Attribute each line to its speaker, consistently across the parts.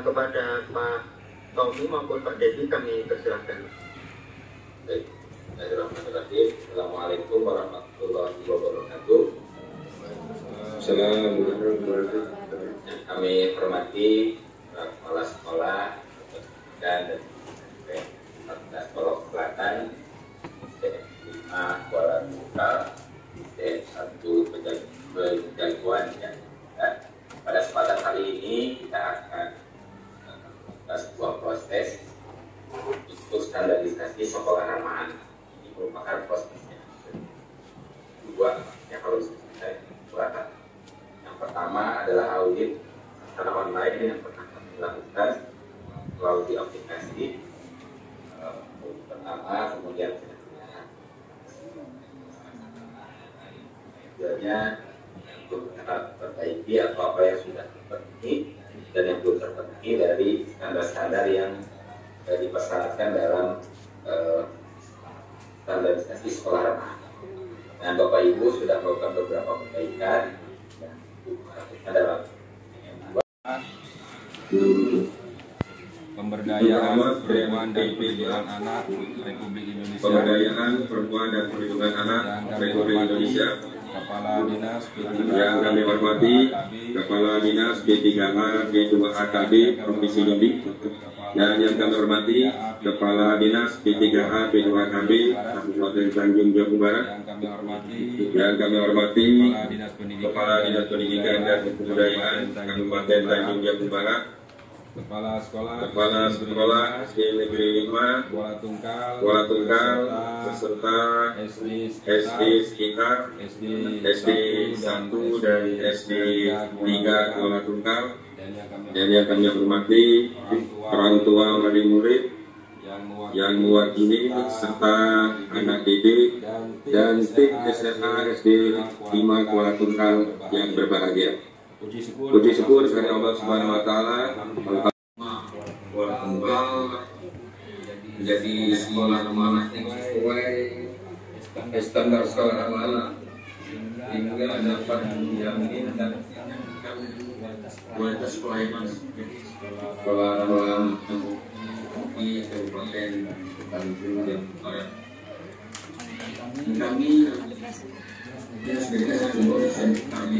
Speaker 1: kepada Pak Tommy maupun Pak Dedi kami persilahkan.
Speaker 2: Baik, Assalamualaikum warahmatullahi wabarakatuh. Assalamualaikum. Yang kami hormati kepala sekolah dan 14 Pondok Selatan, 5 Kuala Tunggal, 1 Penjagoan. Pada kesempatan kali ini kita akan sebuah proses untuk standarisasi sekolah ramah anak. Ini merupakan prosesnya dua yang harus kita lakukan. Yang pertama adalah audit secara online yang pernah kami lakukan melalui aplikasi pertama, kemudian sebenarnya untuk kita perbaiki atau apa yang sudah terpenuhi dan yang belum terpenuhi dari standar-standar yang dipersyaratkan dalam standarisasi sekolah ramah. Dan Bapak Ibu sudah melakukan beberapa perbaikan dalam
Speaker 3: Pemberdayaan Perempuan dan Perlindungan Anak Republik Indonesia.
Speaker 4: Pemberdayaan Perempuan dan Perlindungan Anak Republik Indonesia.
Speaker 3: Kepala Dinas P3A
Speaker 4: Yang kami hormati Kepala Dinas P3A B2AKB Provinsi Jambi. Dan yang kami hormati Kepala Dinas P3A B2AKB Kabupaten Tanjung Jabung Barat.
Speaker 3: yang kami hormati
Speaker 4: Kepala Dinas Pendidikan dan Kebudayaan Kabupaten Tanjung Jabung Barat.
Speaker 3: Kepala Sekolah
Speaker 4: SD Negeri 5
Speaker 3: Kuala
Speaker 4: Tunggal beserta SD sekitar SD 1 dan SD 3 Kuala Tunggal. Dan yang kami hormati orang tua wali murid yang mewakili serta anak didik dan tim SMA SD 5 Kuala Tunggal yang berbahagia. Puji syukur kepada Allah Subhanahu wa taala. Kuala Tunggal menjadi sekolah ramah yang sesuai standar sekolah ramah hingga dapat menjamin dan kualitas pelayanan sekolah ramah di Kabupaten Tanjung Jabung Barat. Kami Dinas Pendidikan dan Kebudayaan kami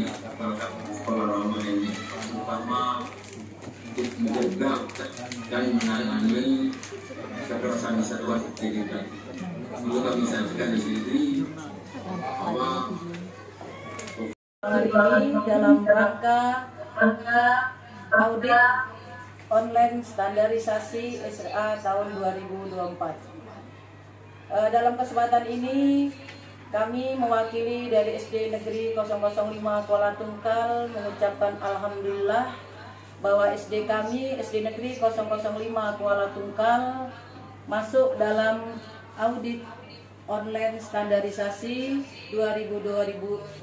Speaker 4: sekolah ramah ini terutama untuk menjaga dan menangani kekerasan di satuan pendidikan. Perlu kami sampaikan di sini bahwa
Speaker 5: hari ini dalam rangka audit online standarisasi SRA tahun 2024. Dalam kesempatan ini kami mewakili dari SD Negeri 005 Kuala Tunggal mengucapkan alhamdulillah bahwa SD kami, SD Negeri 005 Kuala Tunggal masuk dalam audit online standarisasi 2024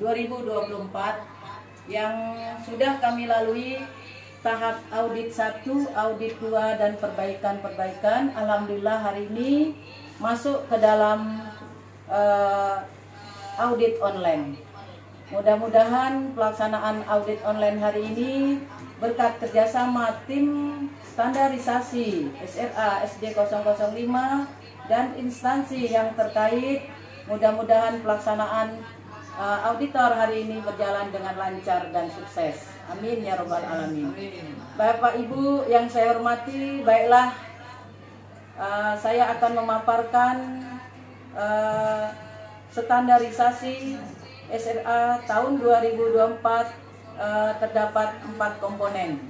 Speaker 5: yang sudah kami lalui tahap audit 1, audit 2 dan perbaikan-perbaikan. Alhamdulillah hari ini masuk ke dalam audit online. Mudah-mudahan pelaksanaan audit online hari ini berkat kerjasama tim standarisasi SRA SD 005 dan instansi yang terkait, mudah-mudahan pelaksanaan auditor hari ini berjalan dengan lancar dan sukses. Amin ya robbal alamin. Bapak Ibu yang saya hormati, baiklah saya akan memaparkan standarisasi SRA tahun 2024. Terdapat 4 komponen.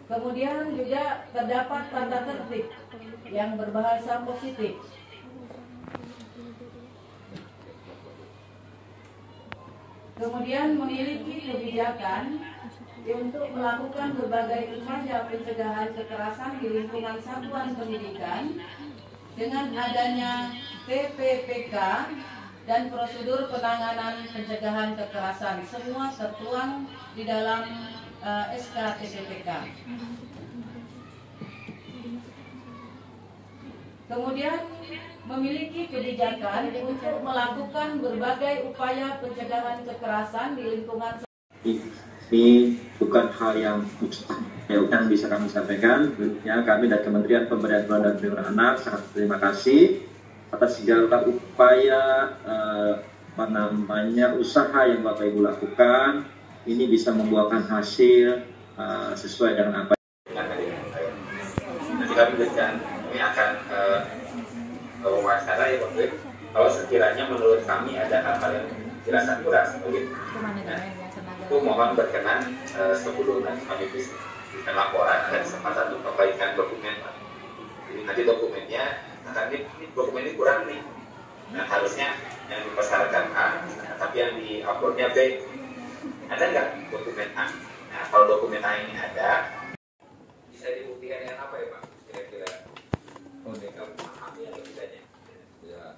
Speaker 5: Kemudian juga terdapat tata tertib yang berbahasa positif. Kemudian memiliki kebijakan untuk melakukan berbagai upaya pencegahan kekerasan di lingkungan satuan pendidikan dengan adanya TPPK dan prosedur penanganan pencegahan kekerasan. Semua tertuang di dalam SK TPPK. Kemudian memiliki kebijakan untuk melakukan berbagai upaya pencegahan kekerasan di lingkungan.
Speaker 6: Ini bukan hal yang bisa kami sampaikan. Ya, kami dari Kementerian Pemberdayaan dan Perlindungan Anak sangat terima kasih atas segala upaya usaha yang Bapak Ibu lakukan. Ini bisa membuahkan hasil sesuai dengan apa.
Speaker 2: Nanti kami akan wawancara ya Pak. Kalau sekiranya menurut kami ada hal-hal yang dirasa kurang, begitu. Itu mohon berkenan sebelum nanti kami bisa laporan ada kesempatan untuk perbaikan dokumen Pak. Jadi nanti dokumennya dokumen ini kurang nih. Nah harusnya yang dipersyaratkan A, tapi yang di uploadnya B. Ada nggak dokumen A? Nah kalau dokumen A ini ada, bisa dibuktikan dengan apa ya Pak? Kira-kira mereka memahami atau tidaknya?
Speaker 3: Ya,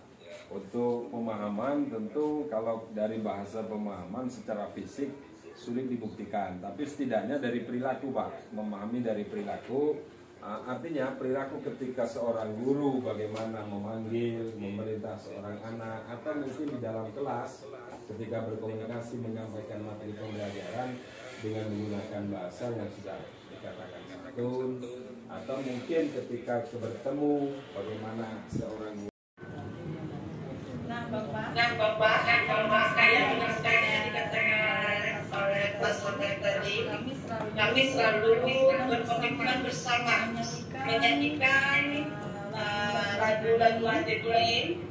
Speaker 3: untuk pemahaman tentu kalau dari bahasa pemahaman secara fisik sulit dibuktikan, tapi setidaknya dari perilaku Pak, memahami dari perilaku, artinya perilaku ketika seorang guru bagaimana memanggil, memerintah seorang anak, atau mungkin di dalam kelas ketika berkomunikasi menyampaikan materi pembelajaran dengan menggunakan bahasa yang sudah dikatakan santun, atau mungkin ketika bertemu bagaimana seorang guru.
Speaker 7: Nah Bapak, saya menyampaikan yang dikatakan oleh Pak Sotek tadi, kami selalu berkomitmen bersama menyanyikan lagu-lagu anti bullying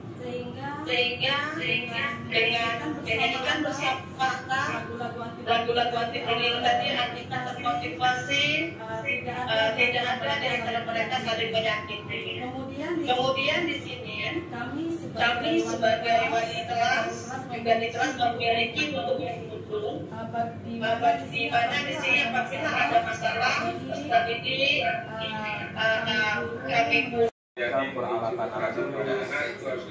Speaker 7: sehingga dengan menyanyikan bersama lagu-lagu anti bullying tadi kita termotivasi, tidak ada di antara mereka saling menyakiti. Kemudian di sini kami sebagai wali kelas juga di kelas memiliki buku-buku di mana di sini apabila ada masalah strategi kami
Speaker 3: peralatan alat tulis,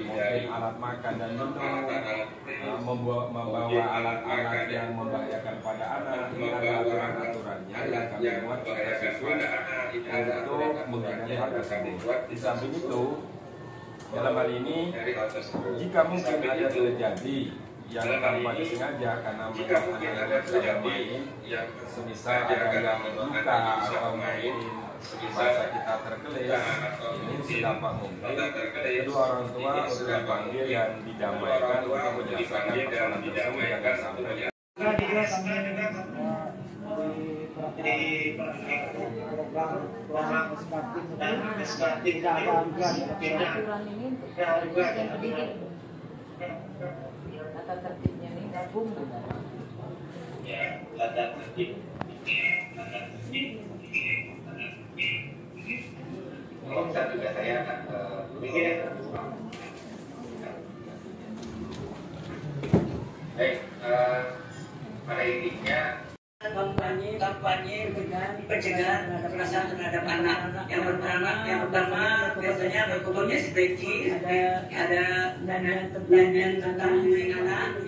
Speaker 3: mungkin alat makan dan minum, membawa alat-alat yang membahayakan pada anak. Ini ada aturan-aturannya yang kami buat secara susun untuk menghindari hal tersebut. Di samping itu, dalam hal ini, jika mungkin ada terjadi yang tanpa disengaja karena melihat anak yang sedang bermain, semisal ada yang luka atau mungkin bahasa kita terkelis, ini sedapat mungkin kedua orang tua untuk dipanggil dan didamaikan untuk menyelesaikan persoalan tersebut agar sampai.
Speaker 5: Tata tertibnya ini gabung dengan
Speaker 2: ya tata tertib. Bisa juga saya akan begini. Baik, pada intinya kampanye pencegahan kekerasan terhadap anak. Yang pertama biasanya berkumpulnya strategi, ada dan tentang diri anak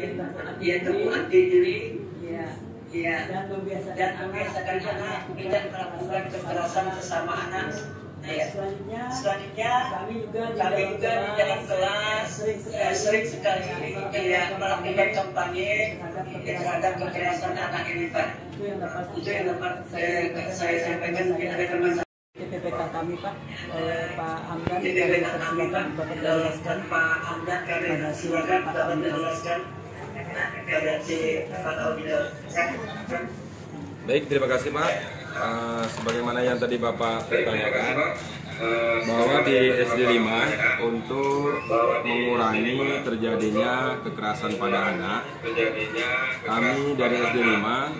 Speaker 2: yang terbuat di diri, dan membiasakan anak tidak melakukan kekerasan sesama anak. Selanjutnya kami juga di dalam kelas sering sekali melakukan kampanye terhadap kekerasan anak ini Pak. Itu yang dapat saya sampaikan. Mungkin ada permasalahan
Speaker 8: TPPK kami Pak, Pak Hamdan
Speaker 2: silakan dapat menjelaskan kepada si Pak Auditor.
Speaker 3: Baik, terima kasih Pak. Sebagaimana yang tadi Bapak pertanyakan, bahwa di SD 5 untuk mengurangi terjadinya kekerasan pada anak, kami dari SD 5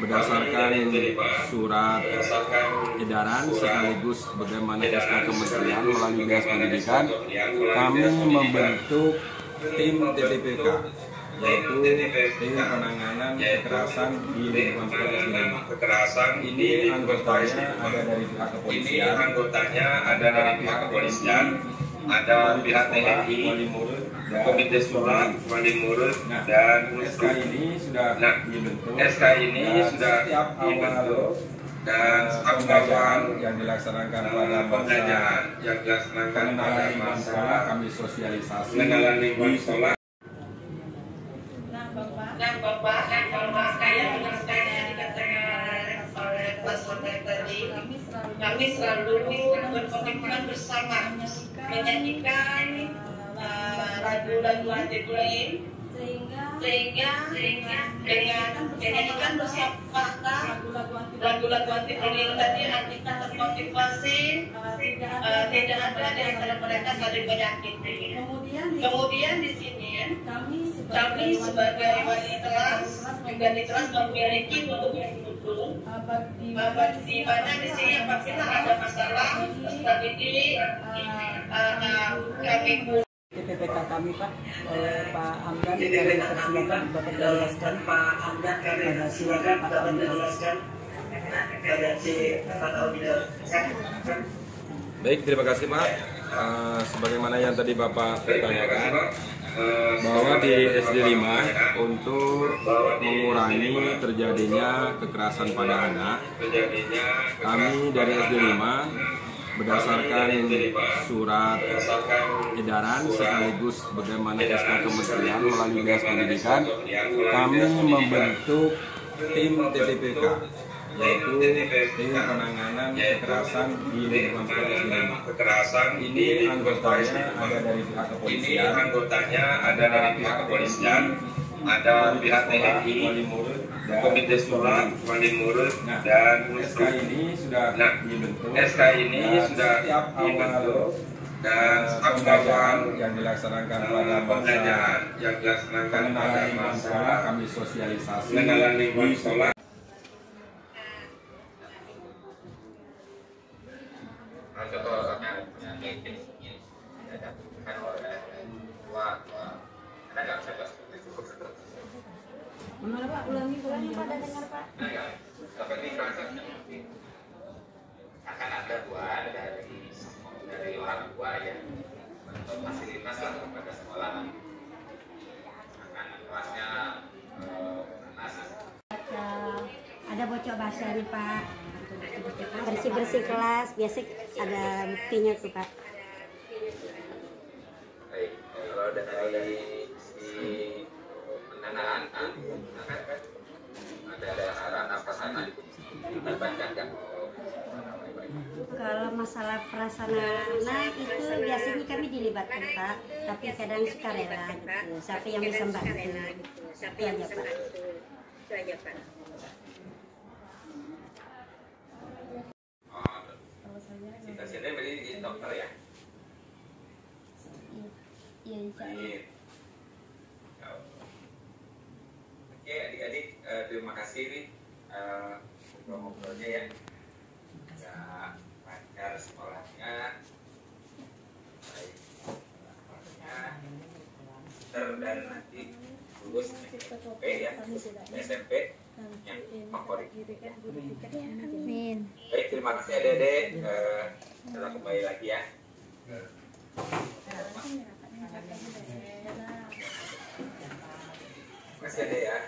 Speaker 3: berdasarkan surat edaran sekaligus bagaimana SK Kementerian melalui Dinas Pendidikan, kami membentuk tim TPPK, yaitu tim penanganan kekerasan di lingkungan sekolah SD 5. Ini anggotanya ada dari pihak kepolisian, ada pihak TNI, komite sekolah, wali murid, dan SK ini sudah dibentuk. Setiap awal pembelajaran yang dilaksanakan pada masa pengenalan lingkungan sekolah kami sosialisasi di sekolah.
Speaker 7: Nah, Bapak saya menyampaikan dikatakan oleh Pak Sotek tadi, kami selalu berkomitmen bersama menyanyikan lagu-lagu anti bullying sehingga dengan menyanyikan bersama lagu-lagu anti bullying tadi kita termotivasi, tidak ada di antara mereka saling menyakiti. Kemudian di sini kami sebagai wali kelas juga di kelas memiliki buku-buku di mana di sini apabila ada masalah peserta didik kami
Speaker 8: PPK kami Pak, Pak Hamdan dari persilakan Bapak jelaskan. Pak Hamdan pada silakan Pak Hamdan.
Speaker 3: Baik, terima kasih Pak. Sebagaimana yang tadi Bapak pertanyakan, bahwa di SD 5 untuk mengurangi terjadinya kekerasan pada anak, kami dari SD 5 berdasarkan surat edaran sekaligus bagaimana SK Kementerian melalui Dinas Pendidikan, kami membentuk tim TTPK, yaitu tim penanganan kekerasan di lingkungan sekolah. Ini anggotanya ada dari pihak kepolisian, ada pihak TNI, komite sekolah, wali murid, dan SK ini sudah dibentuk. Dan pembelajaran yang dilaksanakan pada masa pengenalan lingkungan sekolah kami sosialisasi di sekolah.
Speaker 9: Mana Pak? Ulangi pada dengar Pak.
Speaker 2: Akan ada buat dari orang tua ya, untuk fasilitas lah kepada sekolah. Akan kelasnya
Speaker 9: ada bocor bahasa nih Pak. Bersih-bersih kelas, biasa ada buktinya tuh Pak.
Speaker 2: Baik, kalau dari si pendanaan ada saran apa sana dibacakan kan?
Speaker 9: Kalau masalah prasarana itu biasanya kami dilibatkan Pak, tapi kadang suka rela gitu. Siapa yang bisa bantu? Itu aja Pak.
Speaker 2: Cita-citanya berarti di dokter ya?
Speaker 9: Iya, insya Allah.
Speaker 2: Oke adik-adik, terima kasih nih ngobrol-ngobrolnya ya. Lancar sekolahnya, baik dan nanti lulus SMP ya, SMP yang favorit. Baik, terima kasih adik-adik. Kita kembali lagi ya. Terima kasih adik ya.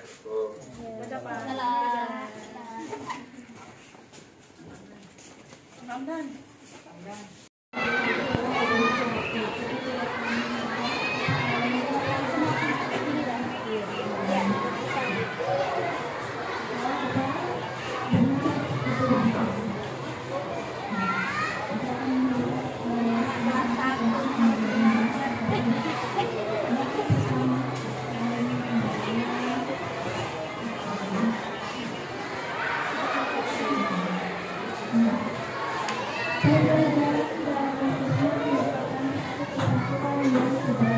Speaker 10: Thank you.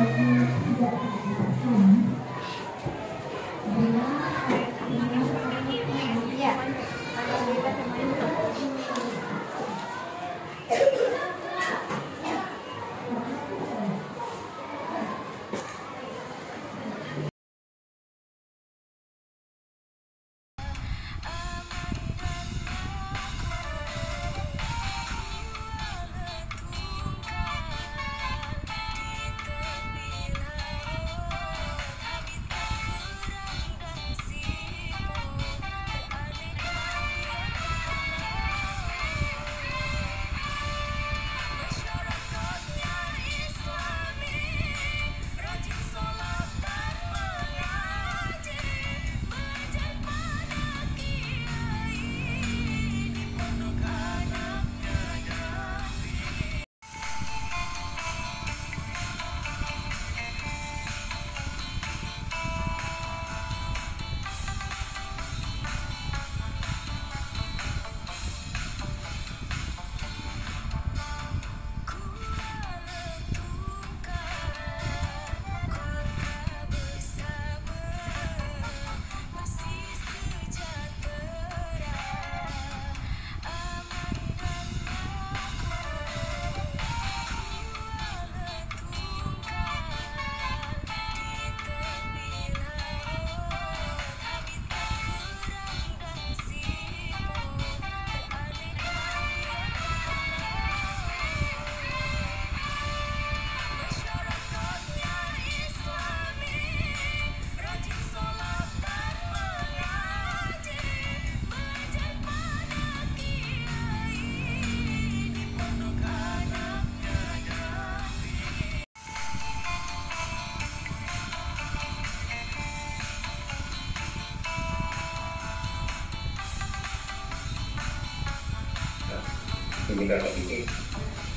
Speaker 2: indikator ini.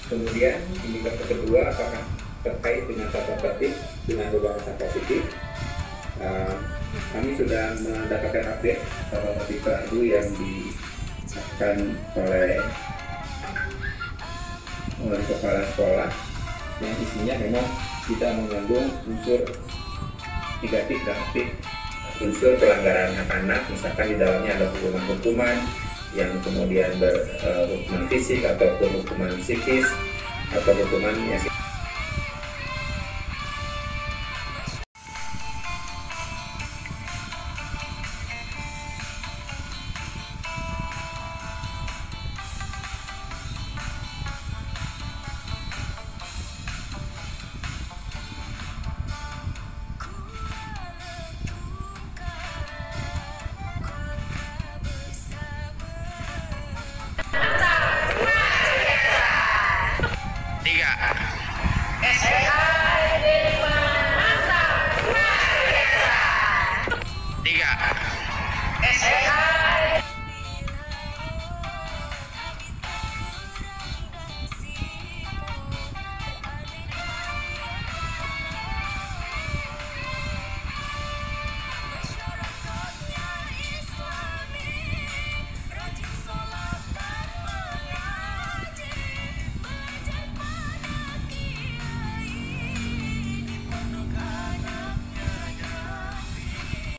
Speaker 2: Kemudian indikator kedua apakah terkait dengan tata tertib dengan beberapa positif. Kami sudah mendapatkan update tata tertib baru yang dilakukan oleh kepala sekolah yang isinya memang tidak mengandung unsur negatif dan aktif, unsur pelanggaran hak anak, misalkan di dalamnya ada hukuman-hukuman yang kemudian berhukuman fisik ataupun hukuman psikis atau hukuman yang